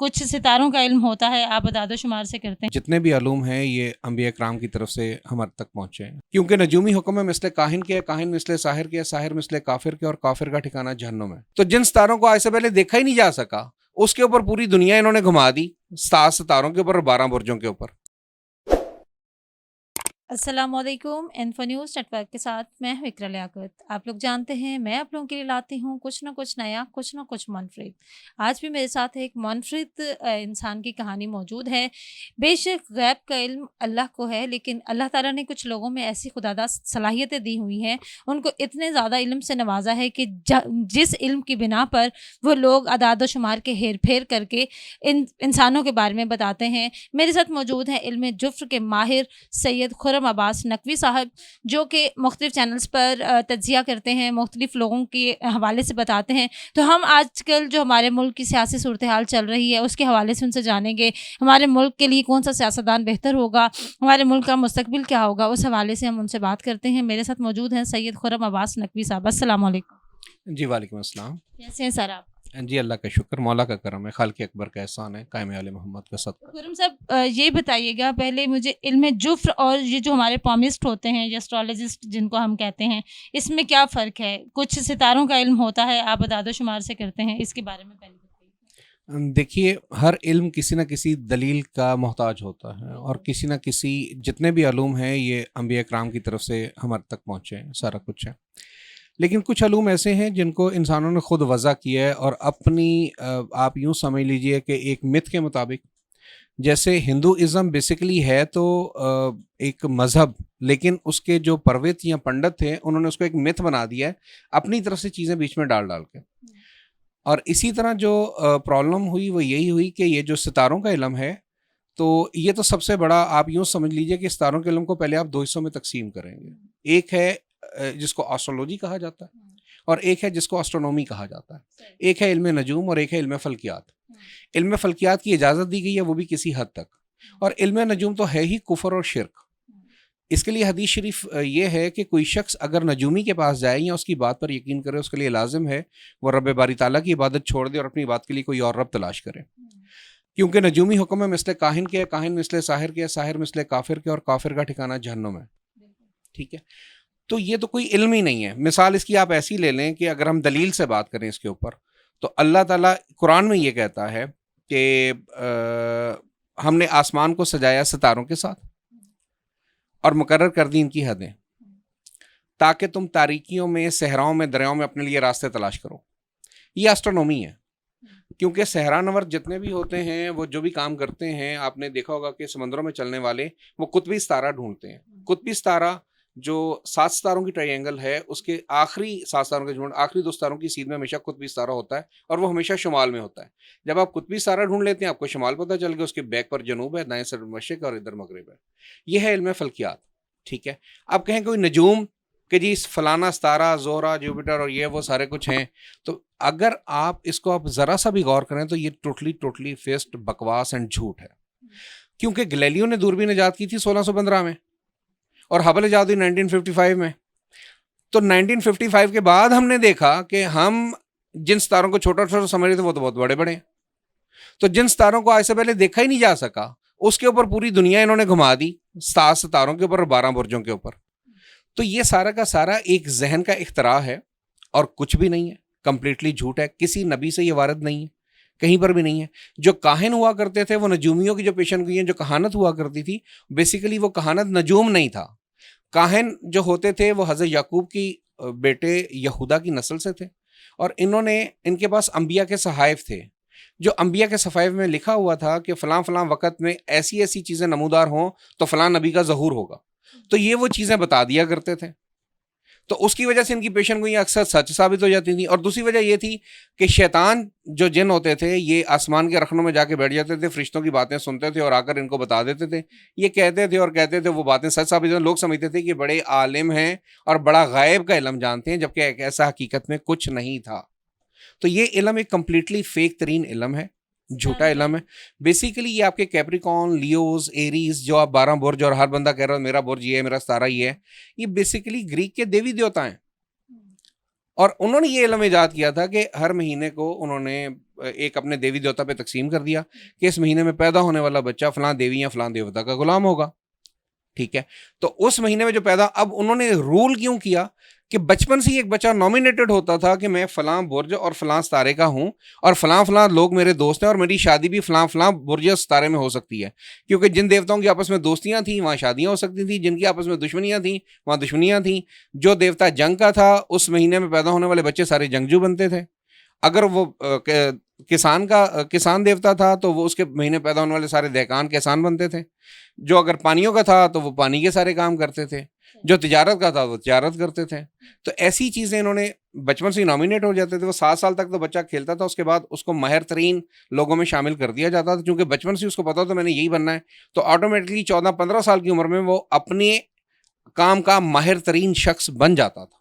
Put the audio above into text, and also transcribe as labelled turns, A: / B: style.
A: کچھ ستاروں کا علم ہوتا ہے، آپ اعداد و شمار سے کرتے ہیں؟
B: جتنے بھی علوم ہیں یہ انبیاء کرام کی طرف سے ہمارے تک پہنچے ہیں، کیونکہ نجومی حکم ہے مثل کاہن کے، کاہن مثل ساحر کے، ساحر مثل کافر کے، اور کافر کا ٹھکانہ جہنم ہے۔ تو جن ستاروں کو آج سے پہلے دیکھا ہی نہیں جا سکا، اس کے اوپر پوری دنیا انہوں نے گھما دی، 7 ستاروں کے اوپر اور 12 برجوں کے اوپر۔
A: السلام علیکم، انفو نیوز نیٹ ورک کے ساتھ میں ہوں اقرا لیاقت۔ آپ لوگ جانتے ہیں میں آپ لوگوں کے لیے لاتی ہوں کچھ نہ کچھ نیا، کچھ نہ کچھ منفرد۔ آج بھی میرے ساتھ ایک منفرد انسان کی کہانی موجود ہے۔ بے شک غیب کا علم اللہ کو ہے، لیکن اللہ تعالیٰ نے کچھ لوگوں میں ایسی خداداد صلاحیتیں دی ہوئی ہیں، ان کو اتنے زیادہ علم سے نوازا ہے کہ جس علم کی بنا پر وہ لوگ اعداد و شمار کے ہیر پھیر کر کے انسانوں کے بارے میں بتاتے ہیں۔ میرے ساتھ موجود ہیں علم جفر کے ماہر سید خرم عباس نقوی صاحب، جو کہ مختلف چینلز پر تجزیہ کرتے ہیں، مختلف لوگوں کے حوالے سے بتاتے ہیں۔ تو ہم آج کل جو ہمارے ملک کی سیاسی صورتحال چل رہی ہے اس کے حوالے سے ان سے جانیں گے، ہمارے ملک کے لیے کون سا سیاستدان بہتر ہوگا، ہمارے ملک کا مستقبل کیا ہوگا، اس حوالے سے ہم ان سے بات کرتے ہیں۔ میرے ساتھ موجود ہیں سید خرم عباس نقوی صاحب۔ السلام علیکم۔
B: جی وعلیکم السلام۔
A: کیسے ہیں سر آپ؟
B: جی اللہ کا شکر، مولا کا کرم ہے، خالق اکبر کا احسان ہے، قائم آل محمد کا صدقہ۔
A: خرم صاحب یہ بتائیے گا پہلے مجھے علم جفر اور یہ جو ہمارے پامسٹ ہوتے ہیں یا اسٹرالوجسٹ جن کو ہم کہتے ہیں، اس میں کیا فرق ہے؟ کچھ ستاروں کا علم ہوتا ہے، آپ اعداد و شمار سے کرتے ہیں، اس کے بارے میں پہلے بتائیے۔
B: دیکھیے، ہر علم کسی نہ کسی دلیل کا محتاج ہوتا ہے، اور کسی نہ کسی جتنے بھی علوم ہیں یہ انبیاء کرام کی طرف سے ہمارے تک پہنچے ہیں، سارا کچھ ہے۔ لیکن کچھ علوم ایسے ہیں جن کو انسانوں نے خود وضع کیا ہے، اور اپنی آپ یوں سمجھ لیجئے کہ ایک مت کے مطابق، جیسے ہندوازم بیسیکلی ہے تو ایک مذہب، لیکن اس کے جو پروت یا پنڈت تھے انہوں نے اس کو ایک مت بنا دیا ہے اپنی طرف سے چیزیں بیچ میں ڈال ڈال کے۔ اور اسی طرح جو پرابلم ہوئی وہ یہی ہوئی کہ یہ جو ستاروں کا علم ہے، تو یہ تو سب سے بڑا، آپ یوں سمجھ لیجئے کہ ستاروں کے علم کو پہلے آپ 2 حصوں میں تقسیم کریں گے۔ ایک ہے جس کو آسٹرولوجی کہا جاتا ہے، اور ایک ہے جس کو اسٹرونومی کہا جاتا ہے۔ ایک ہے علم نجوم اور ایک ہے علم فلکیات۔ علم فلکیات کی اجازت دی گئی ہے، وہ بھی کسی حد تک، اور علم نجوم تو ہے ہی کفر اور شرک۔ اس کے لیے حدیث شریف یہ ہے کہ کوئی شخص اگر نجومی کے پاس جائے یا اس کی بات پر یقین کرے، اس کے لیے لازم ہے وہ رب باری تعالیٰ کی عبادت چھوڑ دے اور اپنی بات کے لیے کوئی اور رب تلاش کرے، کیونکہ نجومی حکم ہے مثل کاہن کے، کاہن مثل ساحر کے، ساحر مثل کافر کے، اور کافر کا ٹھکانہ جہنم ہے۔ ٹھیک ہے، تو یہ تو کوئی علم ہی نہیں ہے۔ مثال اس کی آپ ایسی لے لیں کہ اگر ہم دلیل سے بات کریں اس کے اوپر، تو اللہ تعالیٰ قرآن میں یہ کہتا ہے کہ ہم نے آسمان کو سجایا ستاروں کے ساتھ اور مقرر کر دی ان کی حدیں، تاکہ تم تاریکیوں میں، صحراؤں میں، دریاؤں میں اپنے لیے راستے تلاش کرو۔ یہ اسٹرونومی ہے، کیونکہ صحرا نور جتنے بھی ہوتے ہیں وہ جو بھی کام کرتے ہیں، آپ نے دیکھا ہوگا کہ سمندروں میں چلنے والے وہ قطبی ستارہ ڈھونڈتے ہیں۔ قطبی ستارہ جو 7 ستاروں کی ٹرائی اینگل ہے، اس کے آخری 7 ستاروں کے جھنڈ، آخری 2 ستاروں کی سیدھ میں ہمیشہ قطبی ستارہ ہوتا ہے، اور وہ ہمیشہ شمال میں ہوتا ہے۔ جب آپ قطبی ستارہ ڈھونڈ لیتے ہیں، آپ کو شمال پتہ چل گیا، اس کے بیک پر جنوب ہے، دائیں سر مشرق اور ادھر مغرب ہے۔ یہ ہے علم فلکیات۔ ٹھیک ہے، آپ کہیں کوئی نجوم کہ جی فلانا ستارہ، زہرہ، جوپیٹر اور یہ وہ سارے کچھ ہیں، تو اگر آپ اس کو آپ ذرا سا بھی غور کریں تو یہ ٹوٹلی فیسٹ بکواس اینڈ جھوٹ ہے۔ کیونکہ گلیلیو نے دوربین ایجاد کی تھی 1615 میں، اور ہبل ایجاد ہوئی 1955 میں۔ تو 1955 کے بعد ہم نے دیکھا کہ ہم جن ستاروں کو چھوٹا چھوٹا سمجھ رہے تھے وہ تو بہت بڑے بڑے ہیں۔ تو جن ستاروں کو آج سے پہلے دیکھا ہی نہیں جا سکا، اس کے اوپر پوری دنیا انہوں نے گھما دی، 7 ستاروں کے اوپر اور 12 برجوں کے اوپر۔ تو یہ سارا کا سارا ایک ذہن کا اختراع ہے، اور کچھ بھی نہیں ہے، کمپلیٹلی جھوٹ ہے۔ کسی نبی سے یہ وارد نہیں ہے، کہیں پر بھی نہیں ہے۔ جو کاہن ہوا کرتے تھے، وہ نجومیوں کی جو پیشن گوئیاں جو کہانت ہوا کرتی تھی، بیسیکلی وہ کہانت نجوم نہیں تھا۔ کاہن جو ہوتے تھے وہ حضرت یعقوب کی بیٹے یہودا کی نسل سے تھے، اور ان کے پاس انبیاء کے صحائف تھے، جو انبیاء کے صحائف میں لکھا ہوا تھا کہ فلاں فلاں وقت میں ایسی ایسی چیزیں نمودار ہوں تو فلاں نبی کا ظہور ہوگا، تو یہ وہ چیزیں بتا دیا کرتے تھے۔ تو اس کی وجہ سے ان کی پیشن گوئیاں اکثر سچ ثابت ہو جاتی تھیں۔ اور دوسری وجہ یہ تھی کہ شیطان جو جن ہوتے تھے یہ آسمان کے رخنوں میں جا کے بیٹھ جاتے تھے، فرشتوں کی باتیں سنتے تھے اور آ کر ان کو بتا دیتے تھے، یہ کہتے تھے اور کہتے تھے، وہ باتیں سچ ثابت ہوتی، لوگ سمجھتے تھے کہ بڑے عالم ہیں اور بڑا غائب کا علم جانتے ہیں، جبکہ ایک ایسا حقیقت میں کچھ نہیں تھا۔ تو یہ علم ایک کمپلیٹلی فیک ترین علم ہے، جھوٹا علم ہے۔ بیسیکلی یہ آپ کے کیپریکون، لیوز، ایریز، جو آپ 12 برج اور ہر بندہ کہہ رہا ہے میرا برج یہ ہے، میرا ستارہ یہ ہے، یہ بیسیکلی گریک کے دیوی دیوتا ہیں۔ اور انہوں نے یہ علم ایجاد کیا تھا کہ ہر مہینے کو انہوں نے ایک اپنے دیوی دیوتا پہ تقسیم کر دیا کہ اس مہینے میں پیدا ہونے والا بچہ فلاں دیوی یا فلاں دیوتا کا غلام ہوگا. ٹھیک ہے, تو اس مہینے میں جو پیدا, اب انہوں نے رول کیوں کیا کہ بچپن سے ہی ایک بچہ نامینیٹڈ ہوتا تھا کہ میں فلاں برج اور فلاں ستارے کا ہوں اور فلاں فلاں لوگ میرے دوست ہیں اور میری شادی بھی فلاں فلاں برج یا ستارے میں ہو سکتی ہے, کیونکہ جن دیوتاؤں کی آپس میں دوستیاں تھیں وہاں شادیاں ہو سکتی تھیں, جن کی آپس میں دشمنیاں تھیں وہاں دشمنیاں تھیں. جو دیوتا جنگ کا تھا اس مہینے میں پیدا ہونے والے بچے سارے جنگجو بنتے تھے. اگر وہ کسان دیوتا تھا تو وہ اس کے مہینے پیدا ہونے والے سارے دہقان کسان بنتے تھے. جو اگر پانیوں کا تھا تو وہ پانی کے سارے کام کرتے تھے. جو تجارت کا تھا وہ تجارت کرتے تھے. تو ایسی چیزیں انہوں نے بچپن سے ہی نامینیٹ ہو جاتے تھے. وہ 7 سال تک تو بچہ کھیلتا تھا, اس کے بعد اس کو ماہر ترین لوگوں میں شامل کر دیا جاتا تھا, کیونکہ بچپن سے اس کو پتا تھا میں نے یہی بننا ہے. تو آٹومیٹکلی 14-15 سال کی عمر میں وہ اپنے کام کا ماہر ترین شخص بن جاتا تھا.